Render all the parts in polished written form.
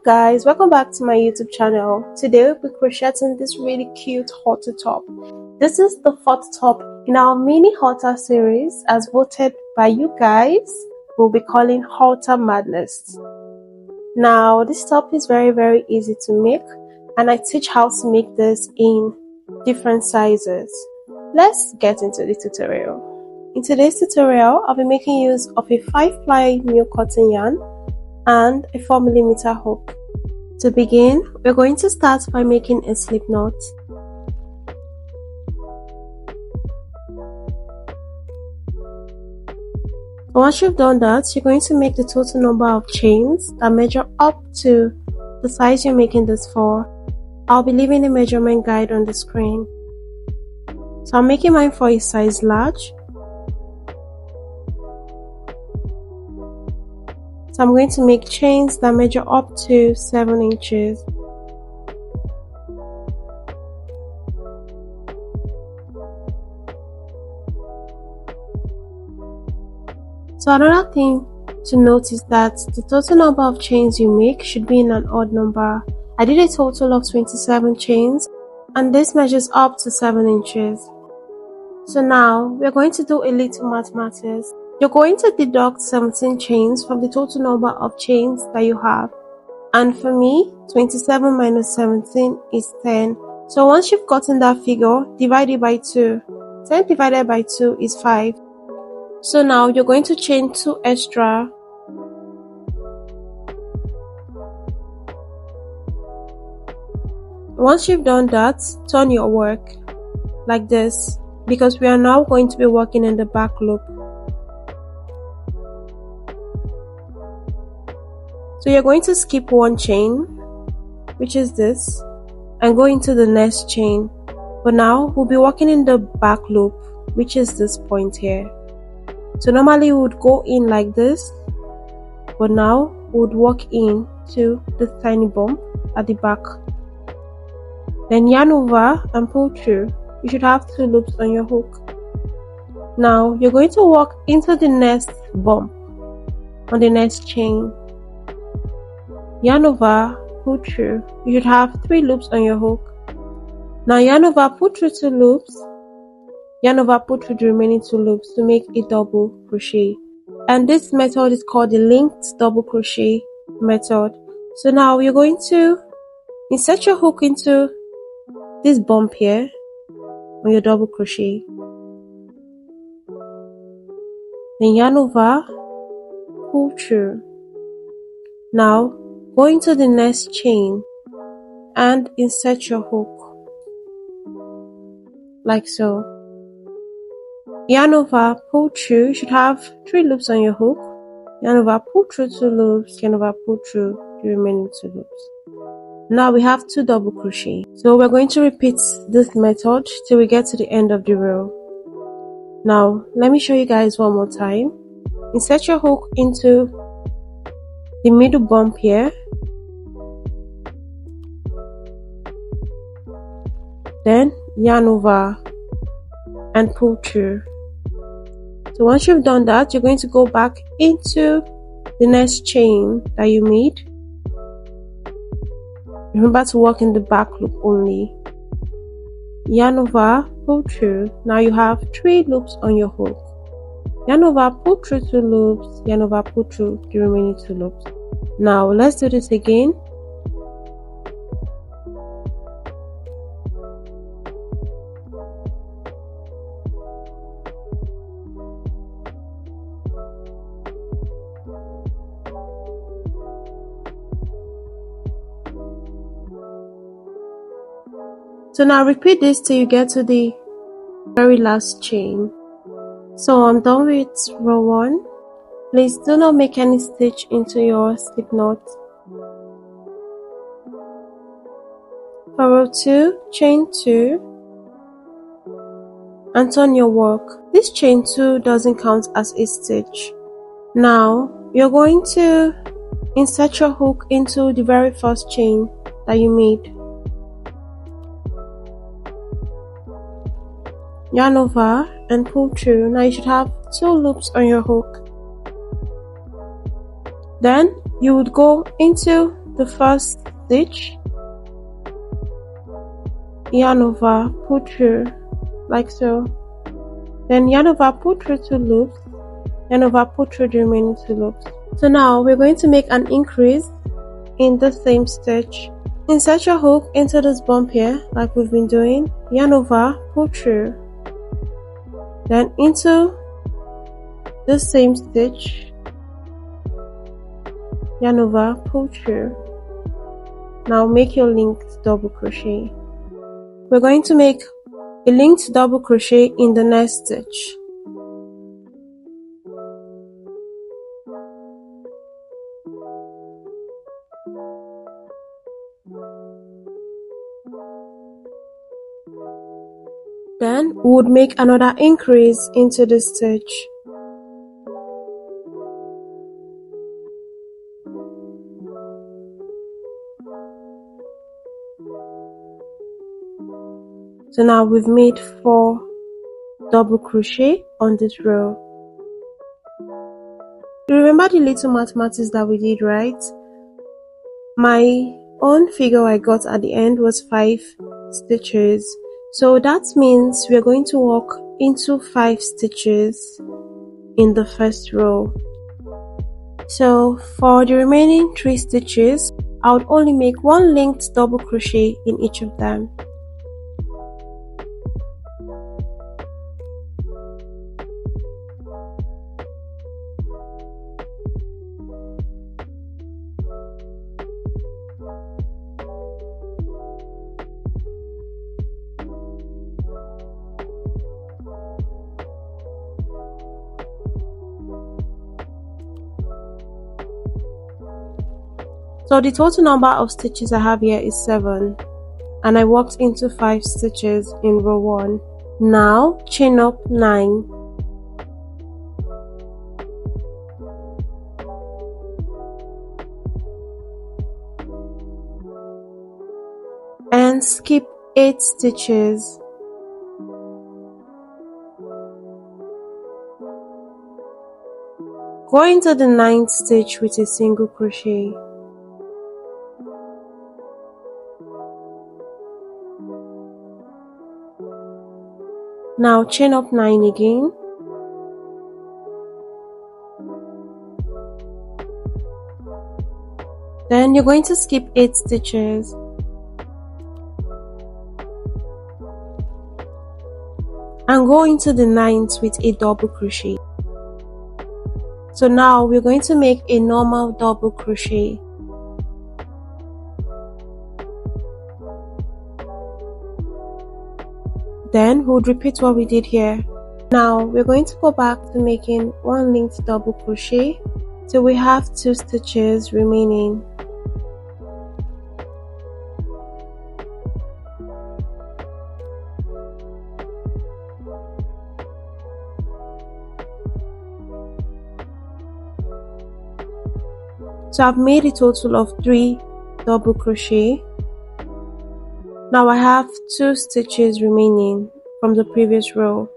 guys, welcome back to my YouTube channel. Today we'll be crocheting this really cute halter top. This is the fourth top in our mini halter series as voted by you guys. We'll be calling Halter Madness. Now this top is very easy to make and I teach how to make this in different sizes. Let's get into the tutorial. In today's tutorial, I'll be making use of a 5-ply new cotton yarn and a 4mm hook. To begin, we're going to start by making a slip knot. Once you've done that, you're going to make the total number of chains that measure up to the size you're making this for. I'll be leaving a measurement guide on the screen. So I'm making mine for a size large. So I'm going to make chains that measure up to 7 inches. So another thing to note is that the total number of chains you make should be in an odd number. I did a total of 27 chains and this measures up to 7 inches. So now we're going to do a little mathematics. You're going to deduct 17 chains from the total number of chains that you have. And for me, 27 minus 17 is 10. So once you've gotten that figure, divide it by 2. 10 divided by 2 is 5. So now you're going to chain 2 extra. Once you've done that, turn your work like this because we are now going to be working in the back loop. So you're going to skip one chain, which is this, and go into the next chain. But now we'll be working in the back loop, which is this point here. So normally we would go in like this, but now we would walk in to the tiny bump at the back. Then yarn over and pull through. You should have 2 loops on your hook. Now you're going to walk into the next bump on the next chain. Yarn over, pull through. You should have 3 loops on your hook. Now yarn over, pull through 2 loops. Yarn over, pull through the remaining 2 loops to make a double crochet. And this method is called the linked double crochet method. So now you're going to insert your hook into this bump here on your double crochet. Then yarn over, pull through. Now go into the next chain and insert your hook like so. Yarn over, pull through. You should have 3 loops on your hook. Yarn over, pull through 2 loops. Yarn over, pull through the remaining 2 loops. Now we have 2 double crochet. So we're going to repeat this method till we get to the end of the row. Now let me show you guys one more time. Insert your hook into the middle bump here. Then yarn over and pull through. So once you've done that, you're going to go back into the next chain that you made. Remember to work in the back loop only. Yarn over, pull through. Now you have 3 loops on your hook. Yarn over, pull through 2 loops. Yarn over, pull through the remaining 2 loops. Now let's do this again. So now repeat this till you get to the very last chain. So I'm done with row 1. Please do not make any stitch into your slip knot. For row 2, chain 2 and turn your work. This chain 2 doesn't count as a stitch. Now you're going to insert your hook into the very first chain that you made. Yarn over and pull through. Now you should have 2 loops on your hook. Then you would go into the first stitch, yarn over, pull through like so, then yarn over, pull through 2 loops, yarn over, pull through the remaining 2 loops. So now we're going to make an increase in the same stitch. Insert your hook into this bump here like we've been doing, yarn over, pull through, then into the same stitch, yarn over, pull through. Now make your linked double crochet. We're going to make a linked double crochet in the next stitch. Then we would make another increase into the stitch. So now we've made 4 double crochet on this row. You remember the little mathematics that we did, right? My own figure I got at the end was 5 stitches. So that means we're going to work into 5 stitches in the first row. So for the remaining 3 stitches, I would only make 1 linked double crochet in each of them. So the total number of stitches I have here is 7, and I worked into 5 stitches in row 1. Now chain up 9. And skip 8 stitches. Go into the 9th stitch with a single crochet. Now chain up 9 again. Then you're going to skip 8 stitches. And go into the 9th with a double crochet. So now we're going to make a normal double crochet. Then we'll repeat what we did here. Now we're going to go back to making 1 linked double crochet till we have 2 stitches remaining. So I've made a total of 3 double crochet. Now I have 2 stitches remaining from the previous row.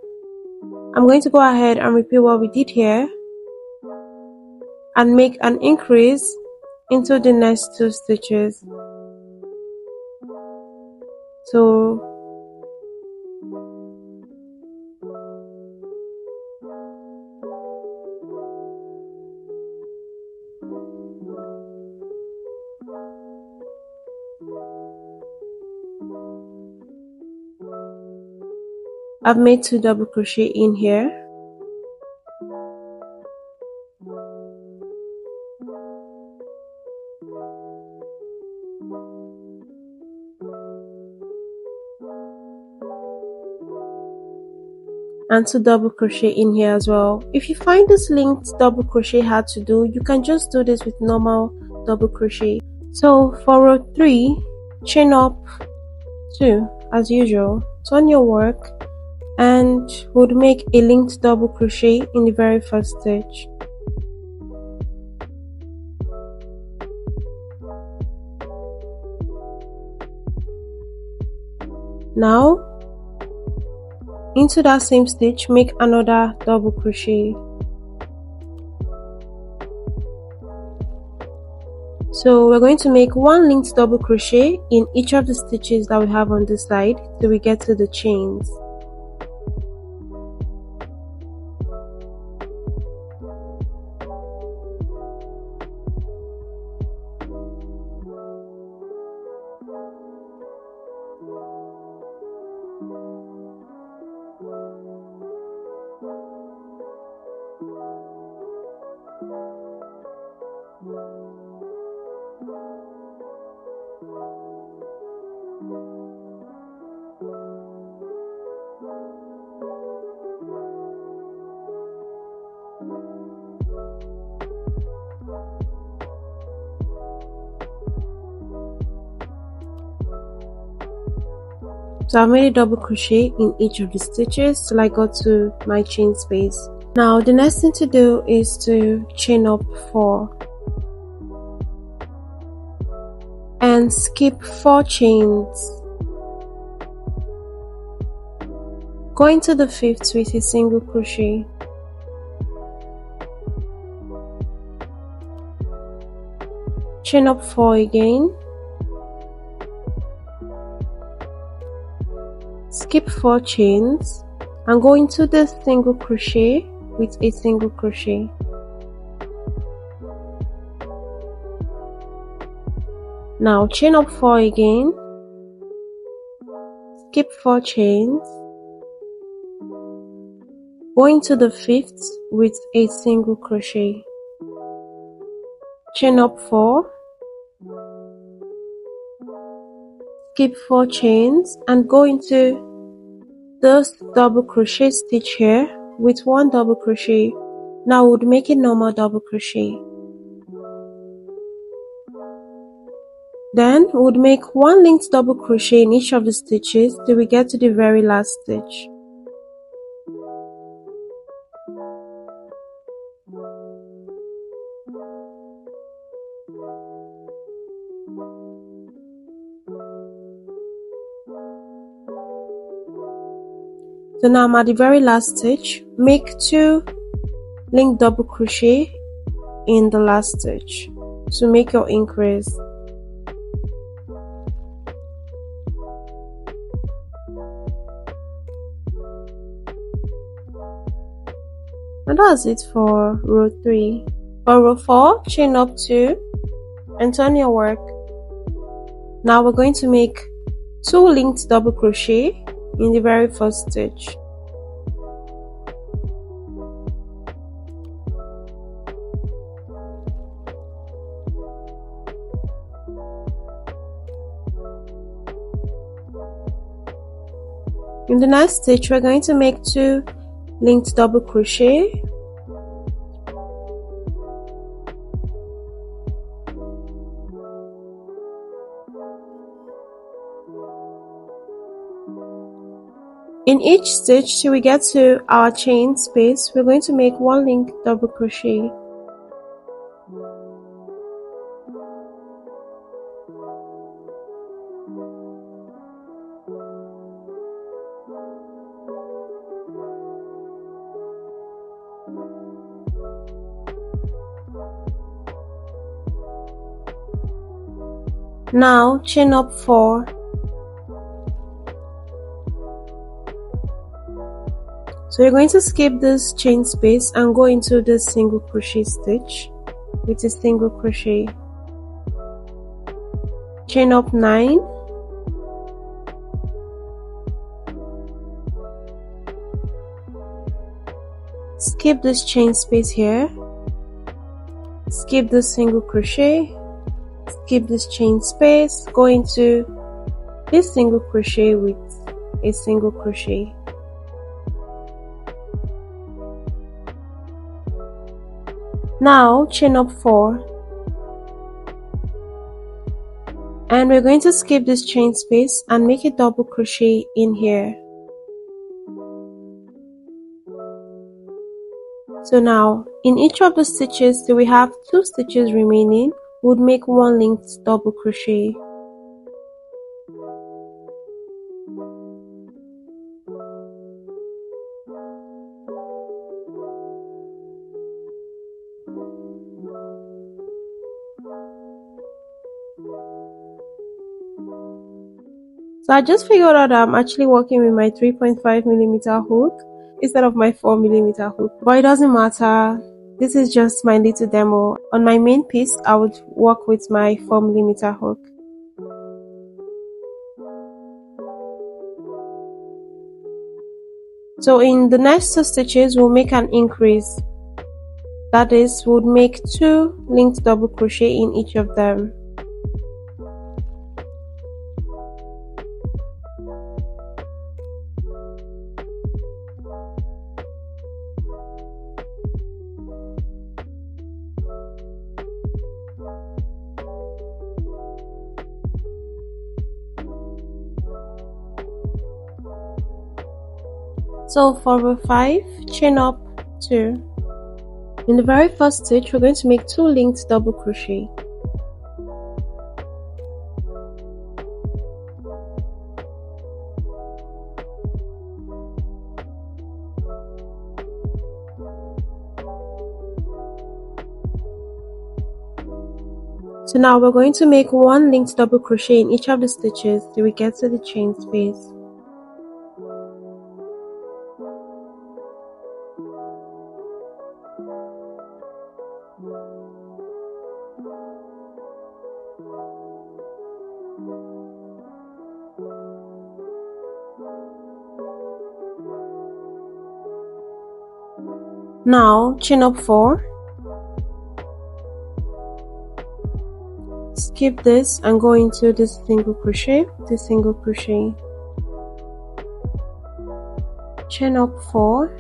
I'm going to go ahead and repeat what we did here and make an increase into the next 2 stitches. So I've made 2 double crochet in here. And 2 double crochet in here as well. If you find this linked double crochet hard to do, you can just do this with normal double crochet. So for row 3, chain up 2 as usual, turn your work, and would make a linked double crochet in the very first stitch. Now into that same stitch, make another double crochet. So we're going to make one linked double crochet in each of the stitches that we have on this side till we get to the chains. So I made a double crochet in each of the stitches till I got to my chain space. Now the next thing to do is to chain up 4 and skip 4 chains. Go into the 5th with a single crochet. Chain up 4 again. Skip 4 chains and go into the single crochet with a single crochet. Now chain up 4 again. Skip 4 chains. Go into the 5th with a single crochet. Chain up 4. Skip 4 chains and go into this double crochet stitch here with 1 double crochet. Now we would make a normal double crochet. Then we would make 1 linked double crochet in each of the stitches till we get to the very last stitch. So now I'm at the very last stitch. Make 2 linked double crochet in the last stitch to make your increase. And that's it for row 3. For row 4, chain up 2 and turn your work. Now we're going to make 2 linked double crochet in the very first stitch. In the next stitch, we're going to make 2 linked double crochet. In each stitch till we get to our chain space, we're going to make 1 linked double crochet. Now chain up 4. So you're going to skip this chain space and go into this single crochet stitch with a single crochet. Chain up 9. Skip this chain space here. Skip this single crochet. Skip this chain space. Go into this single crochet with a single crochet. Now chain up 4 and we're going to skip this chain space and make a double crochet in here. So now in each of the stitches till we have 2 stitches remaining, we would make 1 linked double crochet. So I just figured out that I'm actually working with my 3.5mm hook instead of my 4mm hook, but it doesn't matter. This is just my little demo. On my main piece, I would work with my 4mm hook. So in the next 2 stitches, we'll make an increase. That is, we'll make 2 linked double crochet in each of them. So for row 5, chain up 2. In the very first stitch, we're going to make 2 linked double crochet. So now we're going to make 1 linked double crochet in each of the stitches till we get to the chain space. Now chain up 4, skip this and go into this single crochet, chain up 4,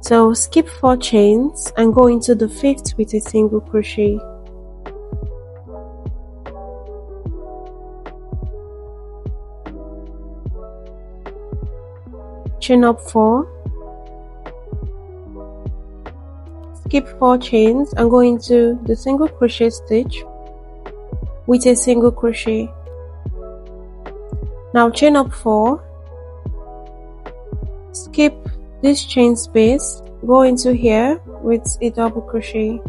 so skip 4 chains and go into the 5th with a single crochet. Chain up 4, skip 4 chains and go into the single crochet stitch with a single crochet. Now chain up 4, skip this chain space, go into here with a double crochet.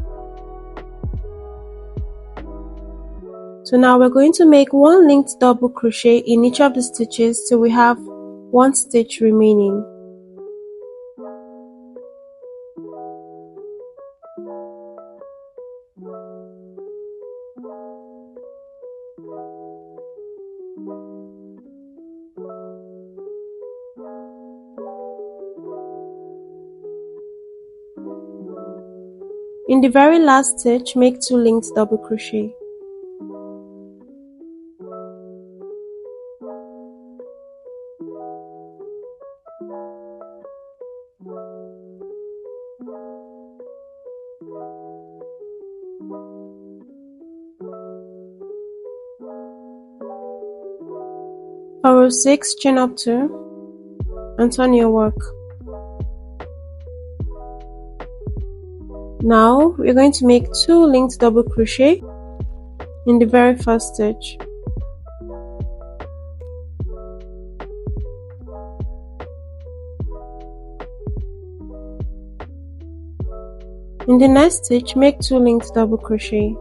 So now we're going to make 1 linked double crochet in each of the stitches till we have 1 stitch remaining. In the very last stitch, make 2 linked double crochet. For row 6, chain up 2 and turn your work. Now we're going to make 2 linked double crochet in the very first stitch. In the next stitch, make 2 linked double crochet.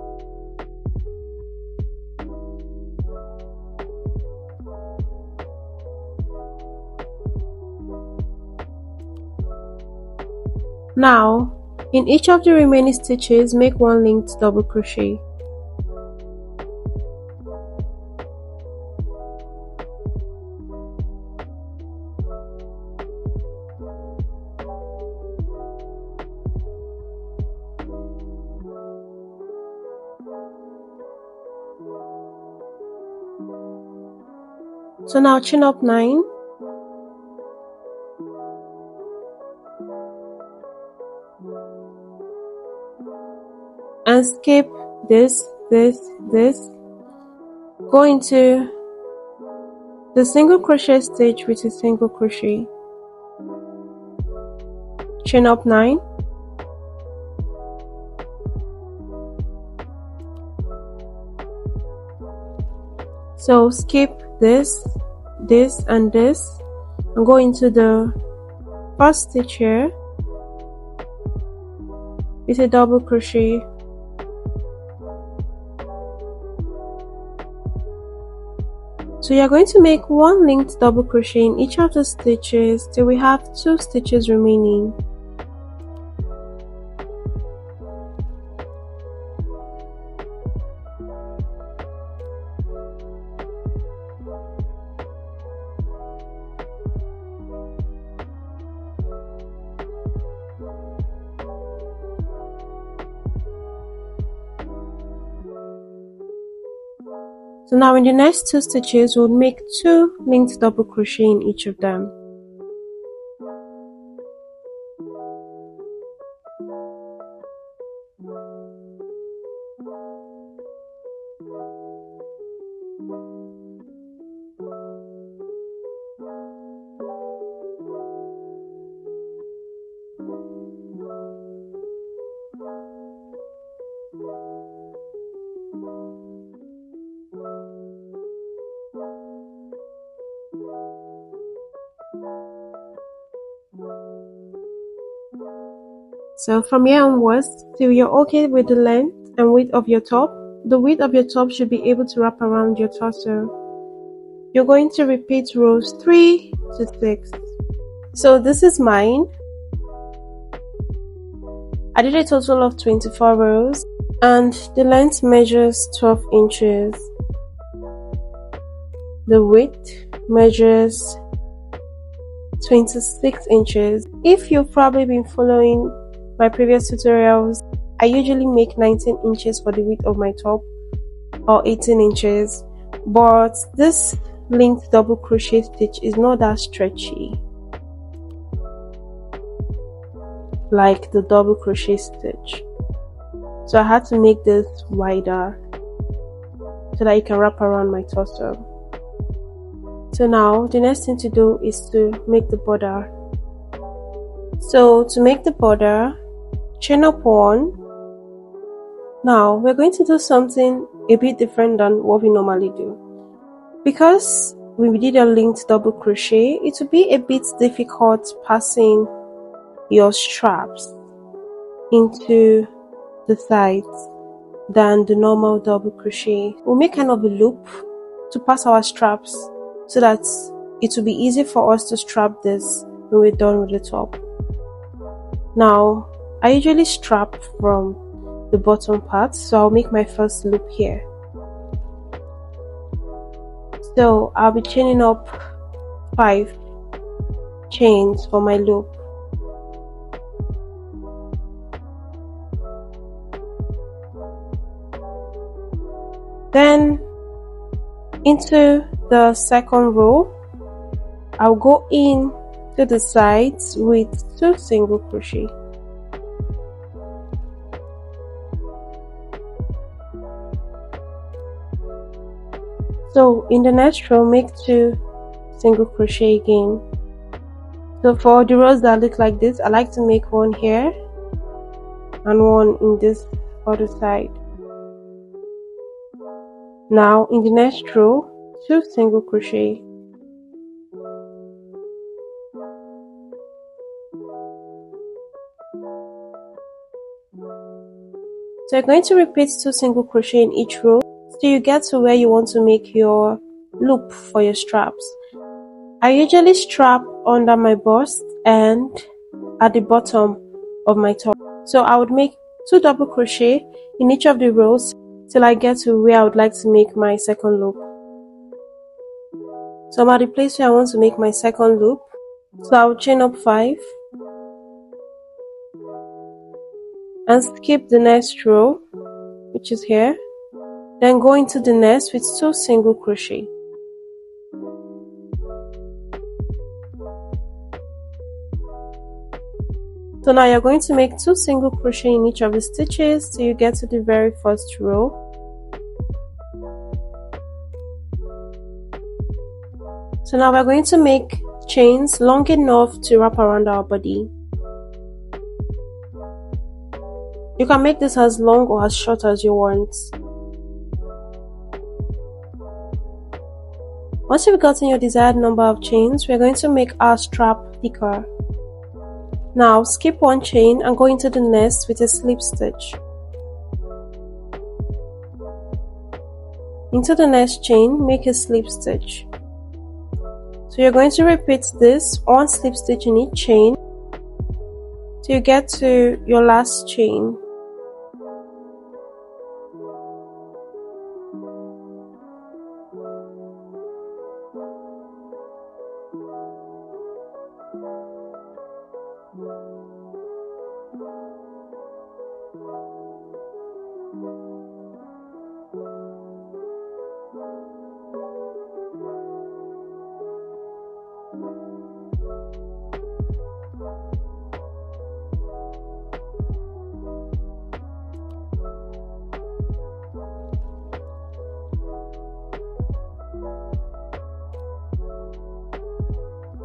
Now, in each of the remaining stitches, make 1 linked double crochet. So now chain up 9. And skip this, go into the single crochet stitch with a single crochet, chain up 9, so skip this and this and go into the first stitch here with a double crochet, So you're going to make 1 linked double crochet in each of the stitches till we have 2 stitches remaining. So now in the next 2 stitches, we'll make 2 linked double crochet in each of them. So from here onwards, till you're okay with the length and width of your top, the width of your top should be able to wrap around your torso. You're going to repeat rows 3 to 6. So this is mine. I did a total of 24 rows and the length measures 12 inches. The width measures 26 inches. If you've probably been following my previous tutorials, I usually make 19 inches for the width of my top or 18 inches, but this linked double crochet stitch is not that stretchy like the double crochet stitch, so I had to make this wider so that it can wrap around my torso. So now the next thing to do is to make the border. So to make the border, chain up 1. Now we're going to do something a bit different than what we normally do. Because we did a linked double crochet, it will be a bit difficult passing your straps into the sides than the normal double crochet. We'll make kind of a loop to pass our straps so that it will be easy for us to strap this when we're done with the top. Now I usually strap from the bottom part, so I'll make my first loop here. So I'll be chaining up 5 chains for my loop. Then into the second row, I'll go in to the sides with 2 single crochet. So in the next row, make 2 single crochet again. So for the rows that look like this, I like to make 1 here and 1 in this other side. Now in the next row, 2 single crochet. So you're going to repeat 2 single crochet in each row till you get to where you want to make your loop for your straps. I usually strap under my bust and at the bottom of my top. So I would make 2 double crochet in each of the rows till I get to where I would like to make my second loop. So I'm at the place where I want to make my second loop. So I will chain up 5 and skip the next row, which is here. Then go into the next with 2 single crochet. So now you're going to make 2 single crochet in each of the stitches till you get to the very first row. So now we're going to make chains long enough to wrap around our body. You can make this as long or as short as you want. Once you've gotten your desired number of chains, we're going to make our strap thicker. Now skip 1 chain and go into the next with a slip stitch. Into the next chain, make a slip stitch. So you're going to repeat this, one slip stitch in each chain till you get to your last chain.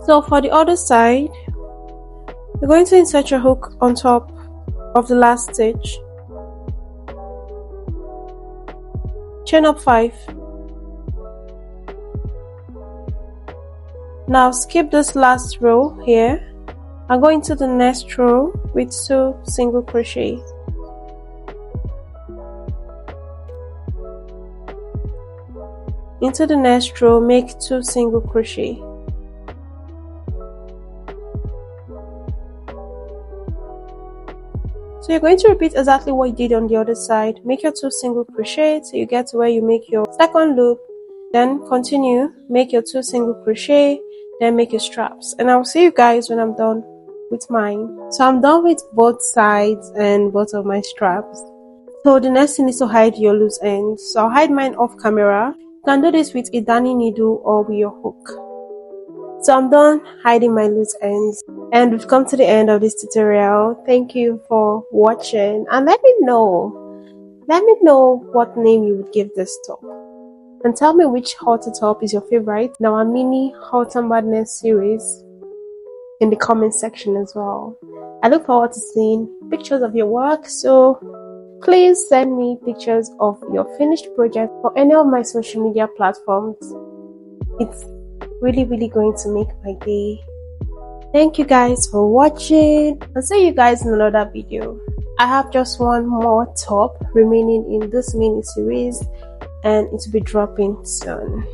So for the other side, you're going to insert your hook on top of the last stitch. Chain up 5. Now skip this last row here and go into the next row with 2 single crochet. Into the next row, make 2 single crochet. So you're going to repeat exactly what you did on the other side. Make your 2 single crochet till you get to where you make your second loop. Then continue, make your 2 single crochet, then make your straps. And I'll see you guys when I'm done with mine. So I'm done with both sides and both of my straps. So the next thing is to hide your loose ends. So I'll hide mine off camera. You can do this with a darning needle or with your hook. So I'm done hiding my loose ends, and we've come to the end of this tutorial. Thank you for watching, and let me know what name you would give this top, and tell me which halter top is your favorite in our mini Halter Madness series in the comment section as well. I look forward to seeing pictures of your work, so please send me pictures of your finished project or any of my social media platforms. It's really going to make my day. Thank you guys for watching. I'll see you guys in another video. I have just one more top remaining in this mini series, and it will be dropping soon.